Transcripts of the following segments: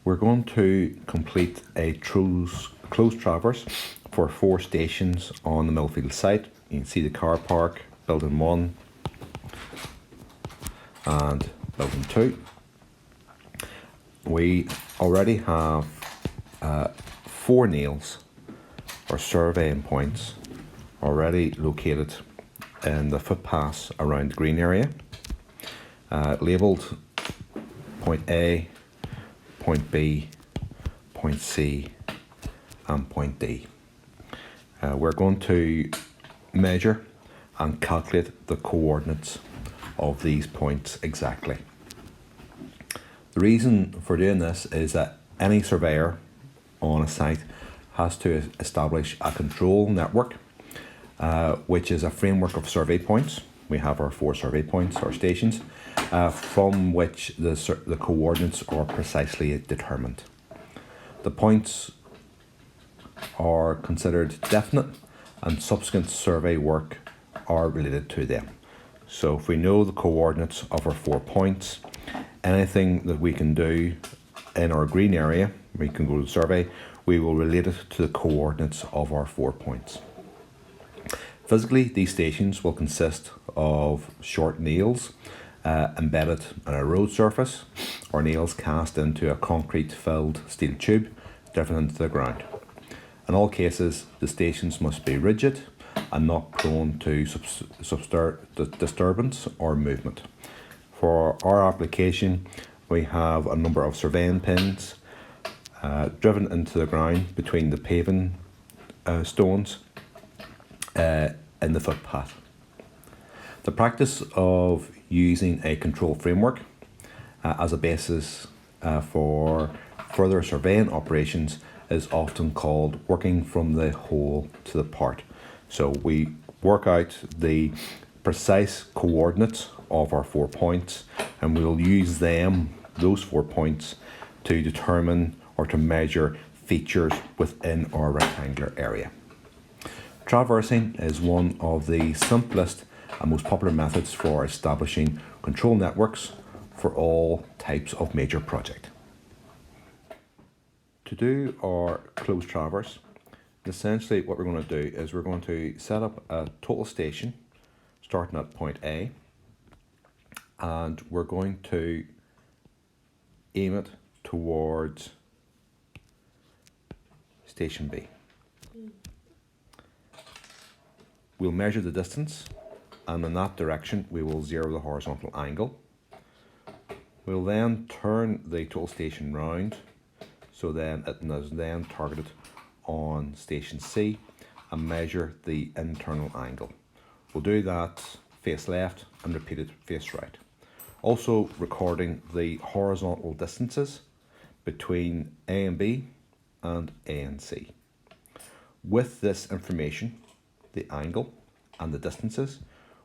We're going to complete a closed traverse for 4 stations on the Millfield site. You can see the car park, building 1 and building 2. We already have 4 nails or surveying points already located in the footpaths around the green area, labelled point A, point B, point C and point D. We're going to measure and calculate the coordinates of these points exactly. The reason for doing this is that any surveyor on a site has to establish a control network, which is a framework of survey points. We have our 4 survey points, or stations, from which the coordinates are precisely determined. The points are considered definite and subsequent survey work are related to them. So if we know the coordinates of our 4 points, anything that we can do in our green area, we can go to the survey, we will relate it to the coordinates of our 4 points. Physically, these stations will consist of short nails embedded in a road surface, or nails cast into a concrete filled steel tube driven into the ground. In all cases, the stations must be rigid and not prone to disturbance or movement. For our application, we have a number of surveying pins driven into the ground between the paving stones in the footpath. The practice of using a control framework as a basis for further surveying operations is often called working from the whole to the part. So we work out the precise coordinates of our 4 points, and we'll use those 4 points to determine or to measure features within our rectangular area. Traversing is one of the simplest and most popular methods for establishing control networks for all types of major project. To do our closed traverse, essentially what we're going to do is we're going to set up a total station starting at point A, and we're going to aim it towards station B. We'll measure the distance, and in that direction we will zero the horizontal angle. We'll then turn the total station round, so then it is then targeted on station C, and measure the internal angle. We'll do that face left and repeat it face right. Also recording the horizontal distances between A and B and A and C. With this information, the angle and the distances,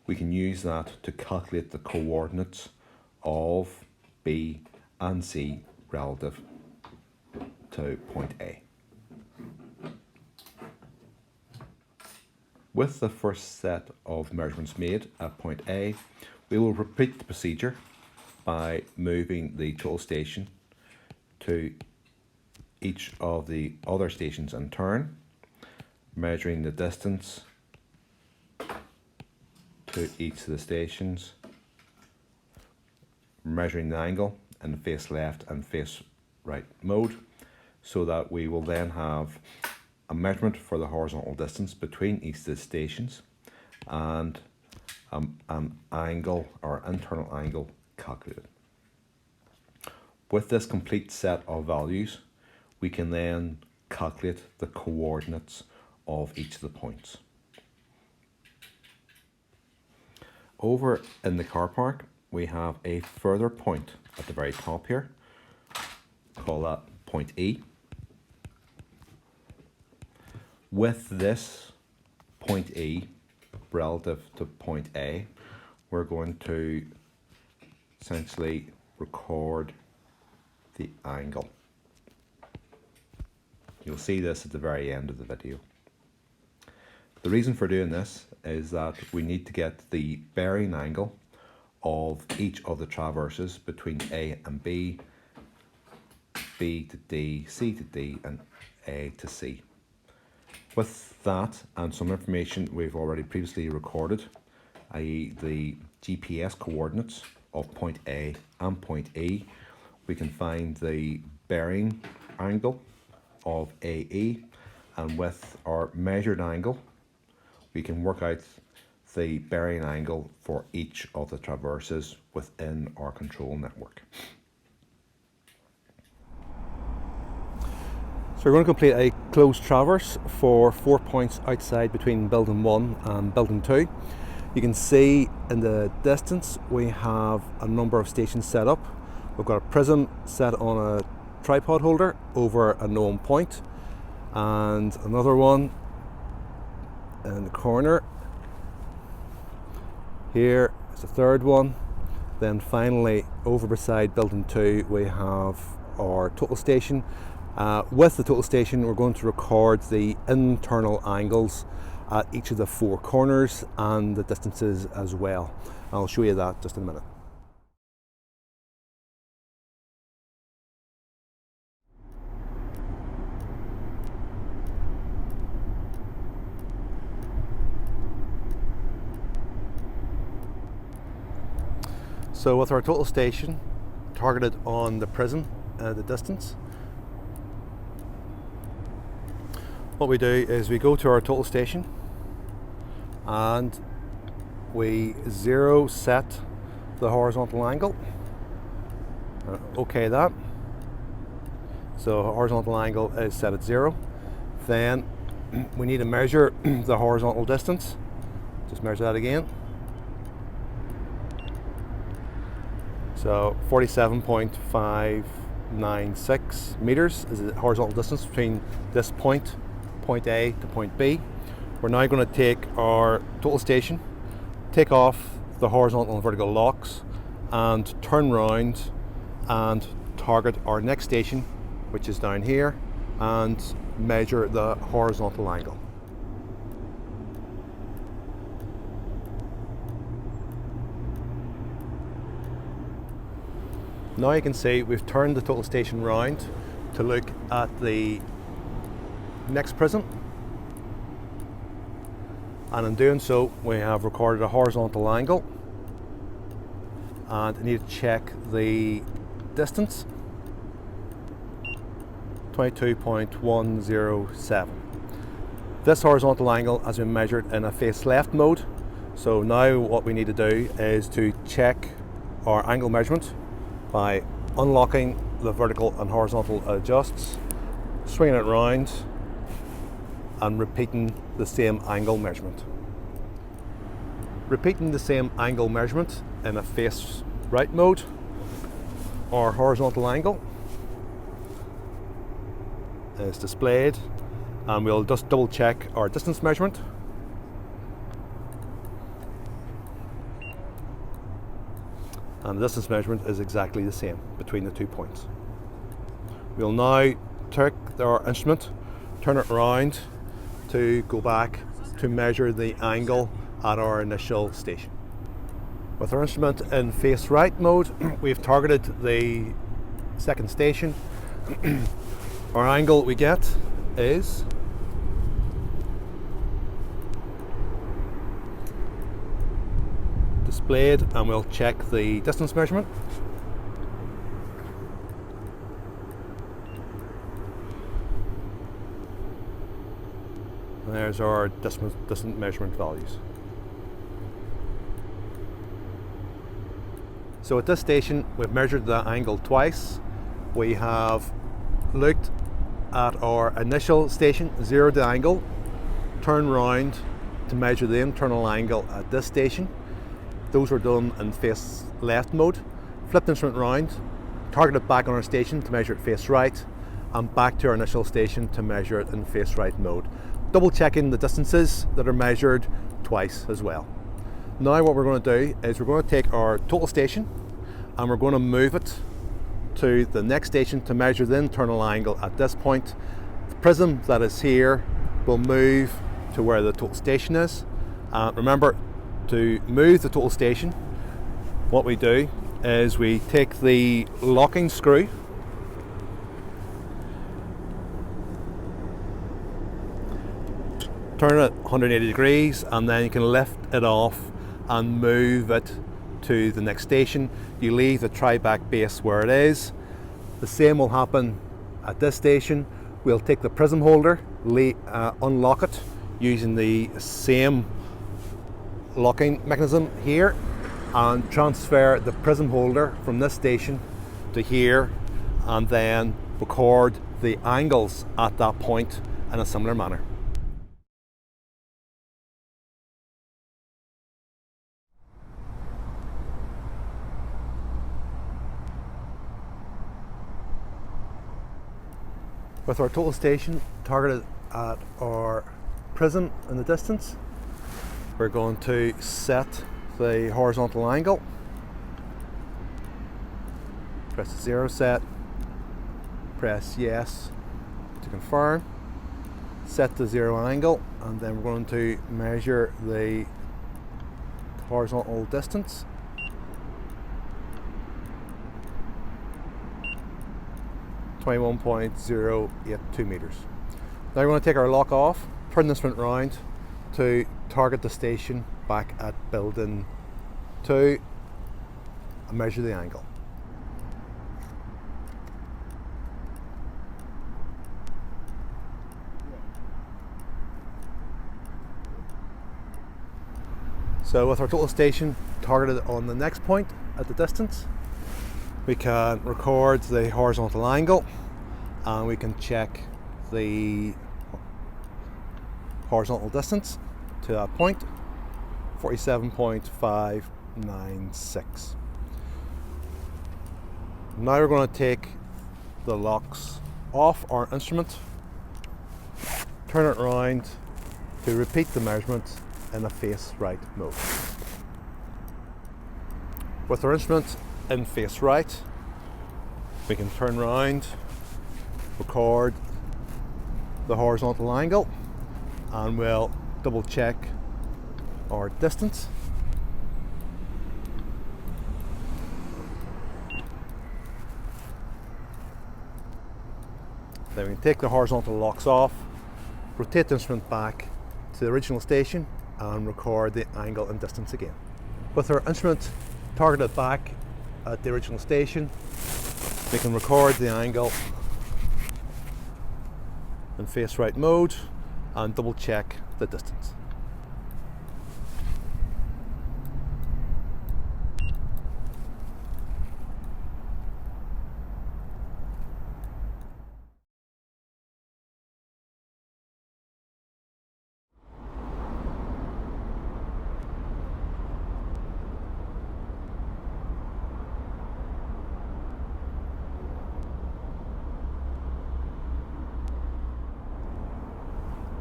we can use that to calculate the coordinates of B and C relative to point A. With the first set of measurements made at point A, we will repeat the procedure by moving the total station to each of the other stations in turn, measuring the distance to each of the stations, measuring the angle in face left and face right mode, so that we will then have a measurement for the horizontal distance between each of the stations and an angle or internal angle calculated. With this complete set of values, we can then calculate the coordinates of each of the points. Over in the car park, we have a further point at the very top here. Call that point E. With this point E relative to point A, we're going to essentially record the angle. You'll see this at the very end of the video. The reason for doing this is that we need to get the bearing angle of each of the traverses between A and B B to D, C to D, and A to C. With that and some information we've already previously recorded, i.e. the GPS coordinates of point A and point E, we can find the bearing angle of AE, and with our measured angle we can work out the bearing angle for each of the traverses within our control network. So we're going to complete a closed traverse for 4 points outside between building 1 and building 2. You can see in the distance we have a number of stations set up. We've got a prism set on a tripod holder over a known point, and another one in the corner. Here is the third one. Then finally over beside building 2 we have our total station. With the total station we're going to record the internal angles at each of the 4 corners and the distances as well. I'll show you that just in a minute. So with our total station targeted on the prism, the distance, what we do is we go to our total station and we zero set the horizontal angle. OK that. So horizontal angle is set at 0. Then we need to measure the horizontal distance. Just measure that again. So 47.596 meters is the horizontal distance between this point A to point B. We're now going to take our total station, take off the horizontal and vertical locks, and turn round and target our next station, which is down here, and measure the horizontal angle. Now you can see we've turned the total station round to look at the next prism, and in doing so we have recorded a horizontal angle, and I need to check the distance, 22.107. This horizontal angle has been measured in a face left mode. So now what we need to do is to check our angle measurement by unlocking the vertical and horizontal adjusts, swinging it round and repeating the same angle measurement. Repeating the same angle measurement in a face right mode, our horizontal angle is displayed, and we'll just double check our distance measurement. And the distance measurement is exactly the same between the 2 points. We'll now take our instrument, turn it round to go back to measure the angle at our initial station. With our instrument in face right mode, we've targeted the second station. Our angle we get is displayed, and we'll check the distance measurement. And there's our distance measurement values. So at this station we've measured the angle twice. We have looked at our initial station, zeroed the angle, turned round to measure the internal angle at this station. Those were done in face left mode. Flipped the instrument round, targeted back on our station to measure it face right, and back to our initial station to measure it in face right mode. Double checking the distances that are measured twice as well. Now what we're going to do is we're going to take our total station and we're going to move it to the next station to measure the internal angle at this point. The prism that is here will move to where the total station is. Remember, to move the total station, what we do is we take the locking screw turn it 180 degrees, and then you can lift it off and move it to the next station. You leave the tri-back base where it is. The same will happen at this station. We'll take the prism holder, unlock it using the same locking mechanism here, and transfer the prism holder from this station to here, and then record the angles at that point in a similar manner. With our total station targeted at our prism in the distance, we're going to set the horizontal angle. Press the 0 set, press yes to confirm, set the 0 angle, and then we're going to measure the horizontal distance. (21.082 meters). Now we're going to take our lock off, turn this instrument round to target the station back at building 2 and measure the angle. So with our total station targeted on the next point at the distance, we can record the horizontal angle, and we can check the horizontal distance to that point, 47.596. Now we're going to take the locks off our instrument, turn it around to repeat the measurement in a face right mode. With our instrument in face right, we can turn round, record the horizontal angle, and we'll double check our distance. Then we can take the horizontal locks off, rotate the instrument back to the original station, and record the angle and distance again. With our instrument targeted back at the original station, we can record the angle in face right mode and double check the distance.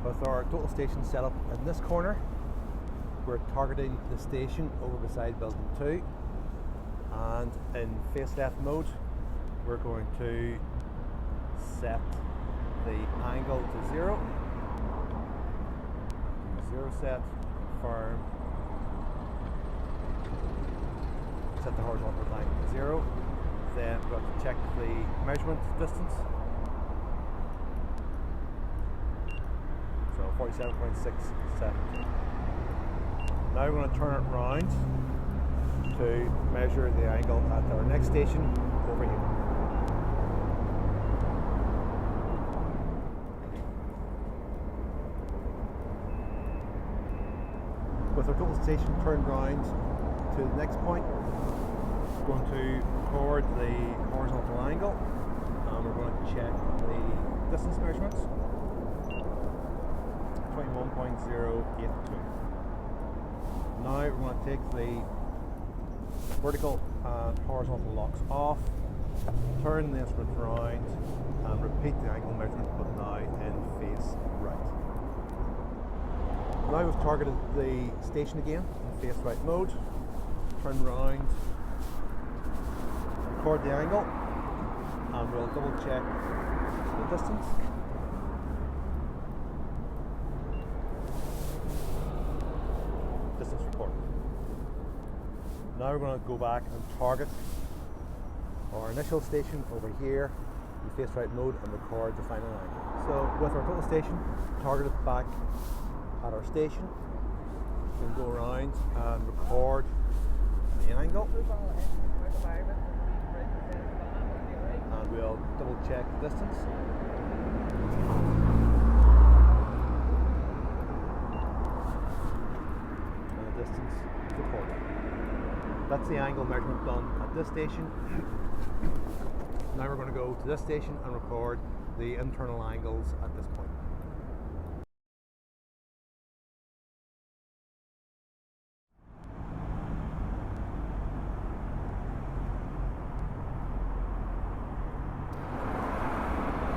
With our total station set up in this corner, we're targeting the station over beside building 2, and in face left mode we're going to set the angle to 0, 0 set, confirm, set the horizontal line to 0, then we've got to check the measurement distance. So 47.672. Now we're going to turn it round to measure the angle at our next station over here. With our total station turned round to the next point, we're going to record the horizontal angle, and we're going to check the distance measurements. 21.082. Now we're going to take the vertical and horizontal locks off, turn the instrument around, and repeat the angle measurement, but now in face right. Now we've targeted the station again in face right mode, turn round, record the angle, and we'll double check the distance. Distance recorded. Now we're going to go back and target our initial station over here in face right mode and record the final angle. So with our total station targeted back at our station. We'll go around and record the angle. And we'll double check the distance. And the distance recorded. That's the angle measurement done at this station. Now we're going to go to this station and record the internal angles at this point.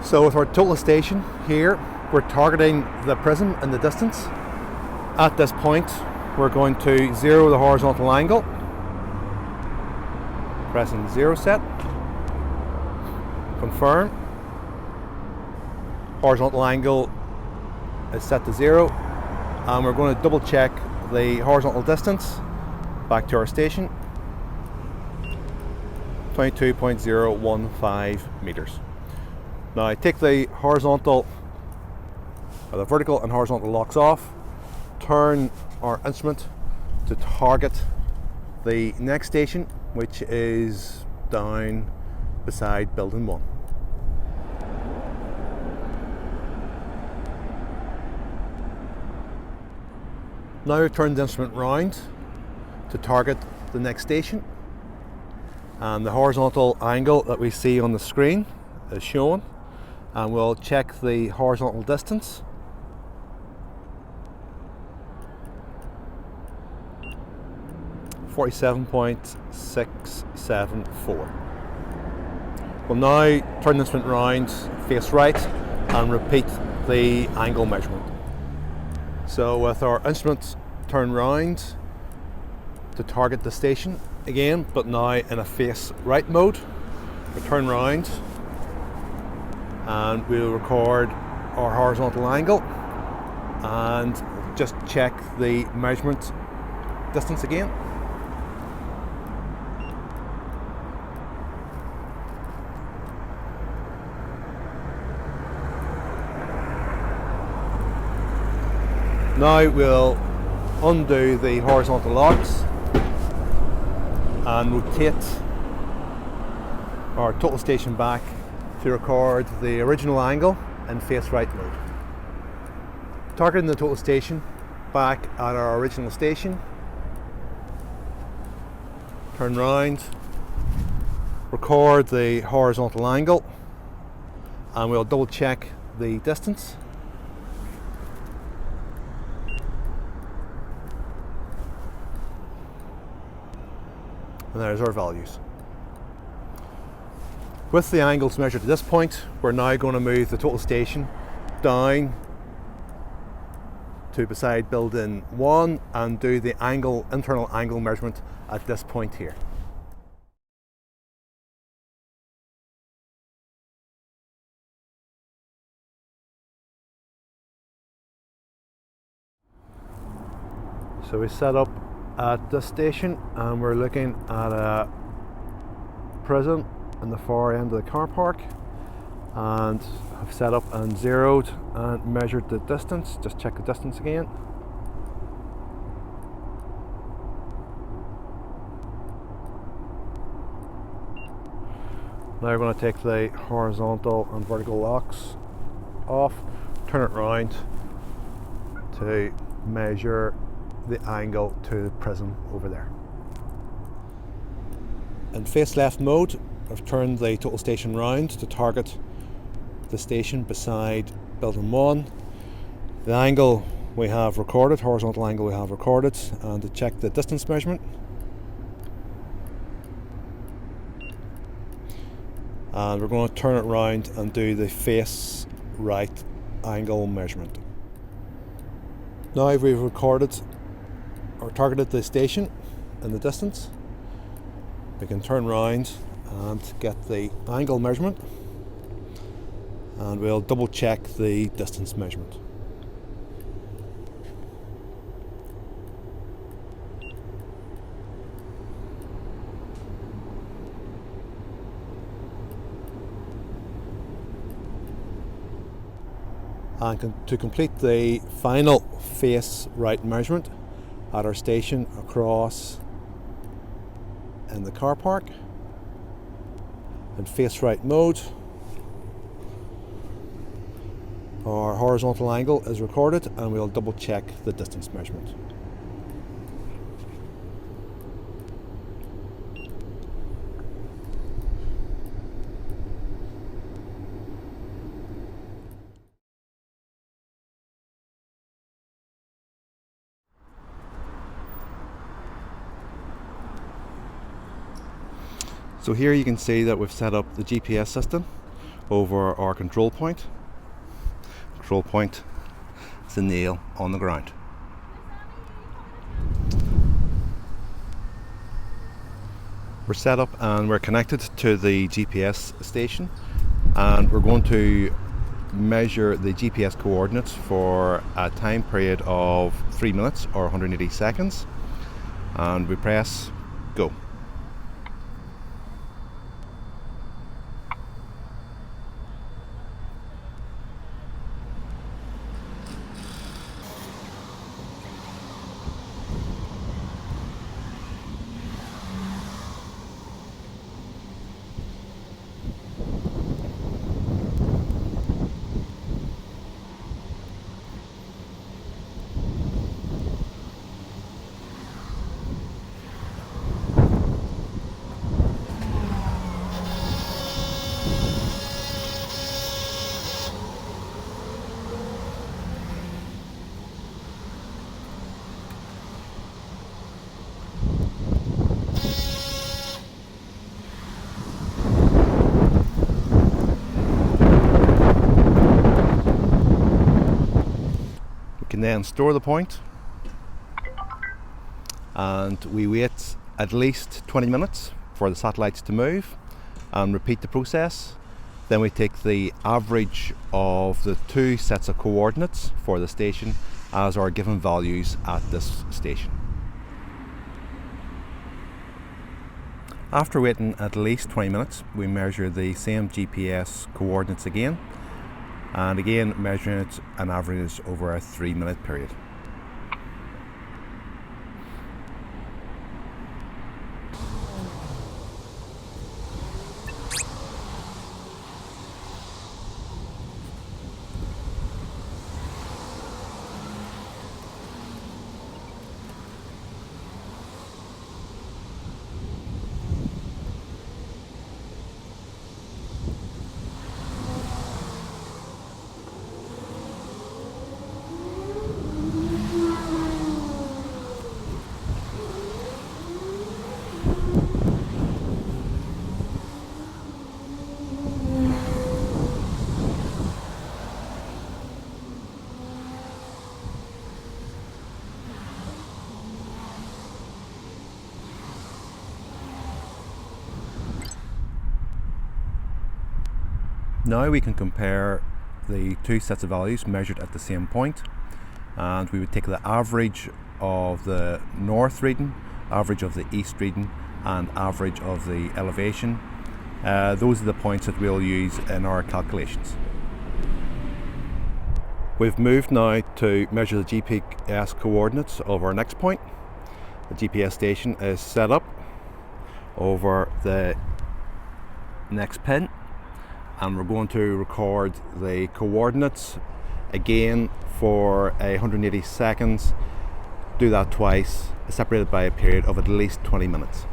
So with our total station here, we're targeting the prism in the distance. At this point, we're going to zero the horizontal angle, pressing 0 set, confirm. Horizontal angle is set to 0, and we're going to double check the horizontal distance back to our station, 22.015 meters. Now I take the horizontal, or the vertical and horizontal locks off, turn our instrument to target the next station, which is down beside building 1. Now we turn the instrument round to target the next station, and the horizontal angle that we see on the screen is shown, and we'll check the horizontal distance. .674. We'll now turn the instrument round, face right, and repeat the angle measurement. So with our instrument turned round to target the station again, but now in a face right mode, we turn round and we'll record our horizontal angle and just check the measurement distance again. Now we'll undo the horizontal locks and rotate our total station back to record the original angle in face right mode. Targeting the total station back at our original station, turn round, record the horizontal angle, and we'll double check the distance. And there's our values. With the angles measured at this point, we're now going to move the total station down to beside building 1 and do the internal angle measurement at this point here. So we set up at this station and we're looking at a prism in the far end of the car park, and I've set up and zeroed and measured the distance. Just check the distance again. Now we're going to take the horizontal and vertical locks off, turn it round to measure the angle to the prism over there. In face left mode, I've turned the total station round to target the station beside building 1. The angle we have recorded, horizontal angle we have recorded, and to check the distance measurement. And we're going to turn it round and do the face right angle measurement. Now we've recorded or targeted the station in the distance, we can turn round and get the angle measurement, and we'll double check the distance measurement. And to complete the final face right measurement at our station across in the car park, in face right mode, our horizontal angle is recorded and we'll double check the distance measurement. So here you can see that we've set up the GPS system over our control point. Control point is the nail on the ground. We're set up and we're connected to the GPS station, and we're going to measure the GPS coordinates for a time period of 3 minutes or 180 seconds, and we press go. We can then store the point, and we wait at least 20 minutes for the satellites to move and repeat the process. Then we take the average of the two sets of coordinates for the station as our given values at this station. After waiting at least 20 minutes, we measure the same GPS coordinates again, and again measuring it an average over a 3-minute period. Now we can compare the two sets of values measured at the same point, and we would take the average of the north reading, average of the east reading, and average of the elevation. Those are the points that we'll use in our calculations. We've moved now to measure the GPS coordinates of our next point. The GPS station is set up over the next pin, and we're going to record the coordinates again for 180 seconds. Do that twice, separated by a period of at least 20 minutes.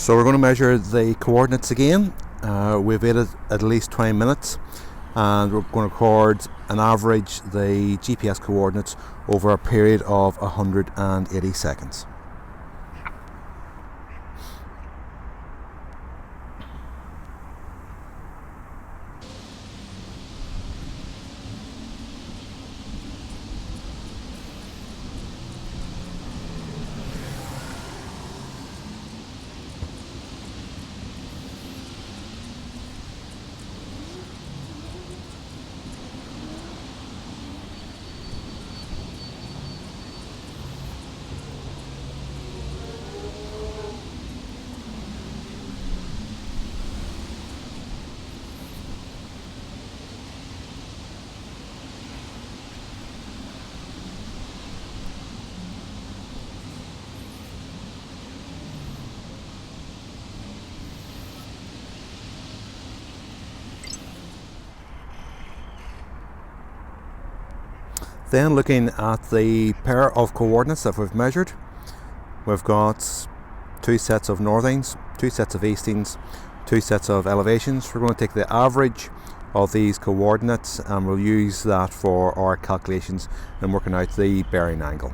So we're going to measure the coordinates again. We've waited at least 20 minutes and we're going to record and average the GPS coordinates over a period of 180 seconds. Then looking at the pair of coordinates that we've measured, we've got 2 sets of northings, 2 sets of eastings, 2 sets of elevations. We're going to take the average of these coordinates and we'll use that for our calculations and working out the bearing angle.